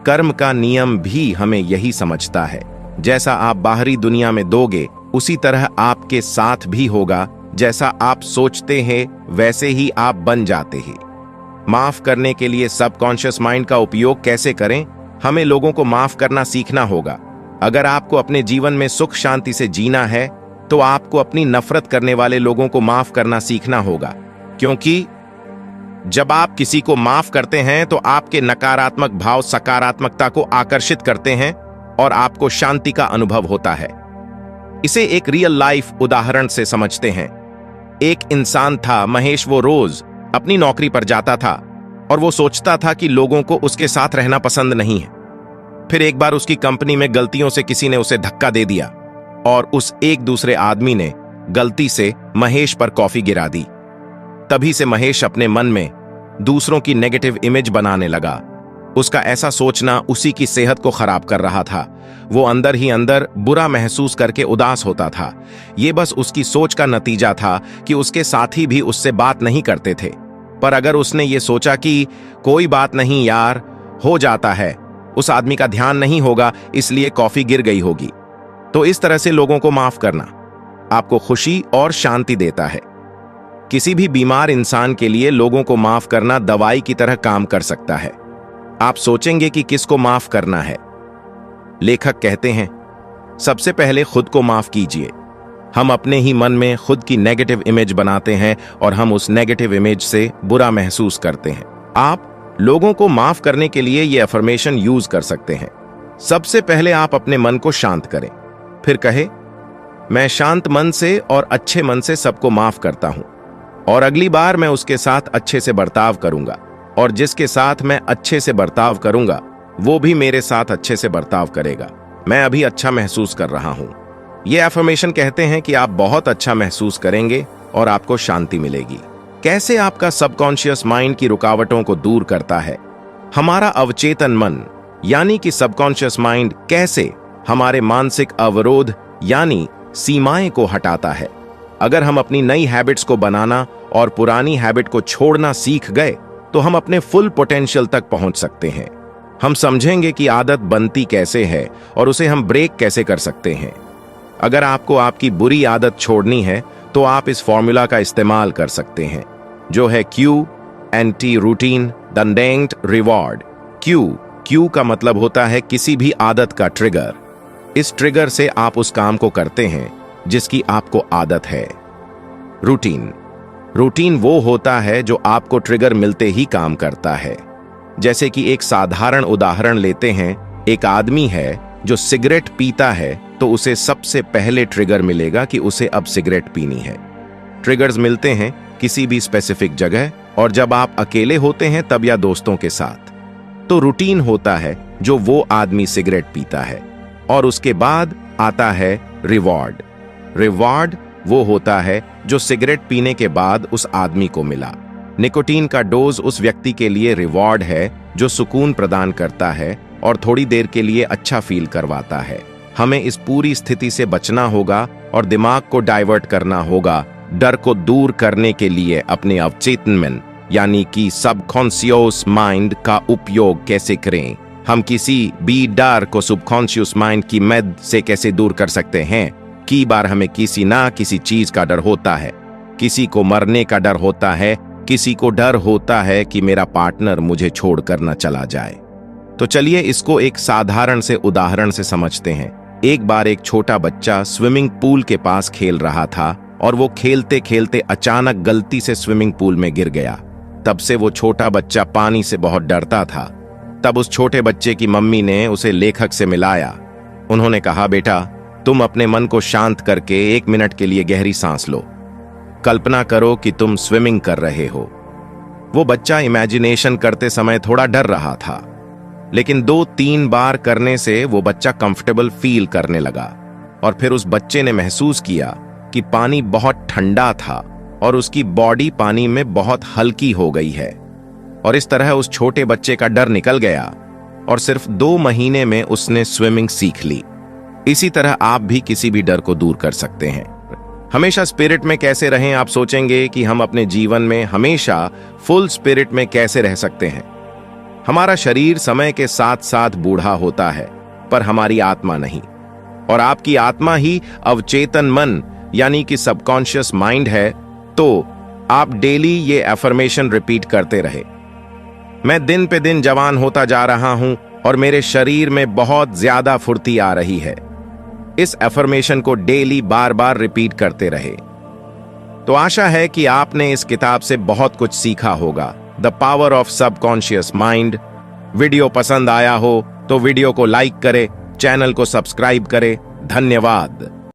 कर्म का नियम भी हमें यही समझता है, जैसा आप बाहरी दुनिया में दोगे उसी तरह आपके साथ भी होगा। जैसा आप सोचते हैं वैसे ही आप बन जाते हैं। माफ करने के लिए सबकॉन्शियस माइंड का उपयोग कैसे करें? हमें लोगों को माफ करना सीखना होगा। अगर आपको अपने जीवन में सुख शांति से जीना है तो आपको अपनी नफरत करने वाले लोगों को माफ करना सीखना होगा, क्योंकि जब आप किसी को माफ करते हैं तो आपके नकारात्मक भाव सकारात्मकता को आकर्षित करते हैं और आपको शांति का अनुभव होता है। इसे एक रियल लाइफ उदाहरण से समझते हैं। एक इंसान था महेश, वो रोज अपनी नौकरी पर जाता था और वो सोचता था कि लोगों को उसके साथ रहना पसंद नहीं है। फिर एक बार उसकी कंपनी में गलतियों से किसी ने उसे धक्का दे दिया और उस एक दूसरे आदमी ने गलती से महेश पर कॉफी गिरा दी। तभी से महेश अपने मन में दूसरों की नेगेटिव इमेज बनाने लगा। उसका ऐसा सोचना उसी की सेहत को खराब कर रहा था। वो अंदर ही अंदर बुरा महसूस करके उदास होता था। ये बस उसकी सोच का नतीजा था कि उसके साथी भी उससे बात नहीं करते थे। पर अगर उसने ये सोचा कि कोई बात नहीं यार, हो जाता है, उस आदमी का ध्यान नहीं होगा इसलिए कॉफी गिर गई होगी, तो इस तरह से लोगों को माफ करना आपको खुशी और शांति देता है। किसी भी बीमार इंसान के लिए लोगों को माफ करना दवाई की तरह काम कर सकता है। आप सोचेंगे कि किसको माफ करना है? लेखक कहते हैं, सबसे पहले खुद को माफ कीजिए। हम अपने ही मन में खुद की नेगेटिव इमेज बनाते हैं और हम उस नेगेटिव इमेज से बुरा महसूस करते हैं। आप लोगों को माफ करने के लिए ये अफर्मेशन यूज कर सकते हैं। सबसे पहले आप अपने मन को शांत करें, फिर कहे, मैं शांत मन से और अच्छे मन से सबको माफ करता हूं और अगली बार मैं उसके साथ अच्छे से बर्ताव करूंगा और जिसके साथ मैं अच्छे से बर्ताव करूंगा वो भी मेरे साथ अच्छे से बर्ताव करेगा। मैं अभी अच्छा महसूस कर रहा हूं। ये अफर्मेशन कहते हैं कि आप बहुत अच्छा महसूस करेंगे और आपको शांति मिलेगी। कैसे आपका सबकॉन्शियस माइंड की रुकावटों को दूर करता है? हमारा अवचेतन मन यानी कि सबकॉन्शियस माइंड कैसे हमारे मानसिक अवरोध यानी सीमाएं को हटाता है। अगर हम अपनी नई हैबिट्स को बनाना और पुरानी हैबिट को छोड़ना सीख गए तो हम अपने फुल पोटेंशियल तक पहुंच सकते हैं। हम समझेंगे कि आदत बनती कैसे है और उसे हम ब्रेक कैसे कर सकते हैं। अगर आपको आपकी बुरी आदत छोड़नी है तो आप इस फॉर्मूला का इस्तेमाल कर सकते हैं, जो है क्यू एंटी रूटीन दंडेंट रिवॉर्ड। क्यू का मतलब होता है किसी भी आदत का ट्रिगर। इस ट्रिगर से आप उस काम को करते हैं जिसकी आपको आदत है। रूटीन वो होता है जो आपको ट्रिगर मिलते ही काम करता है। जैसे कि एक साधारण उदाहरण लेते हैं, एक आदमी है जो सिगरेट पीता है तो उसे सबसे पहले ट्रिगर मिलेगा कि उसे अब सिगरेट पीनी है। ट्रिगर्स मिलते हैं किसी भी स्पेसिफिक जगह और जब आप अकेले होते हैं तब या दोस्तों के साथ। तो रूटीन होता है जो वो आदमी सिगरेट पीता है और उसके बाद आता है रिवॉर्ड वो होता है जो सिगरेट पीने के बाद उस आदमी को मिला। निकोटीन का डोज उस व्यक्ति के लिए रिवॉर्ड है जो सुकून प्रदान करता है और थोड़ी देर के लिए अच्छा फील करवाता है। हमें इस पूरी स्थिति से बचना होगा और दिमाग को डाइवर्ट करना होगा। डर को दूर करने के लिए अपने अवचेतन मन यानी कि सबकॉन्शियस माइंड का उपयोग कैसे करें? हम किसी भी डर को सबकॉन्शियस माइंड की मदद से कैसे दूर कर सकते हैं? कई बार हमें किसी ना किसी चीज का डर होता है। किसी को मरने का डर होता है, किसी को डर होता है कि मेरा पार्टनर मुझे छोड़कर न चला जाए। तो चलिए इसको एक साधारण से उदाहरण से समझते हैं। एक बार एक छोटा बच्चा स्विमिंग पूल के पास खेल रहा था और वो खेलते खेलते अचानक गलती से स्विमिंग पूल में गिर गया। तब से वो छोटा बच्चा पानी से बहुत डरता था। तब उस छोटे बच्चे की मम्मी ने उसे लेखक से मिलाया। उन्होंने कहा, बेटा तुम अपने मन को शांत करके 1 मिनट के लिए गहरी सांस लो। कल्पना करो कि तुम स्विमिंग कर रहे हो। वो बच्चा इमेजिनेशन करते समय थोड़ा डर रहा था, लेकिन 2-3 बार करने से वो बच्चा कंफर्टेबल फील करने लगा और फिर उस बच्चे ने महसूस किया कि पानी बहुत ठंडा था और उसकी बॉडी पानी में बहुत हल्की हो गई है। और इस तरह उस छोटे बच्चे का डर निकल गया और सिर्फ 2 महीने में उसने स्विमिंग सीख ली। इसी तरह आप भी किसी भी डर को दूर कर सकते हैं। हमेशा स्पिरिट में कैसे रहें? आप सोचेंगे कि हम अपने जीवन में हमेशा फुल स्पिरिट में कैसे रह सकते हैं। हमारा शरीर समय के साथ साथ बूढ़ा होता है, पर हमारी आत्मा नहीं। और आपकी आत्मा ही अवचेतन मन यानी कि सबकॉन्शियस माइंड है। तो आप डेली ये अफर्मेशन रिपीट करते रहे, मैं दिन पे दिन जवान होता जा रहा हूं और मेरे शरीर में बहुत ज्यादा फुर्ती आ रही है। इस अफर्मेशन को डेली बार बार रिपीट करते रहे। तो आशा है कि आपने इस किताब से बहुत कुछ सीखा होगा। The power of subconscious mind. Video पसंद आया हो तो वीडियो को लाइक करें, चैनल को सब्सक्राइब करें। धन्यवाद।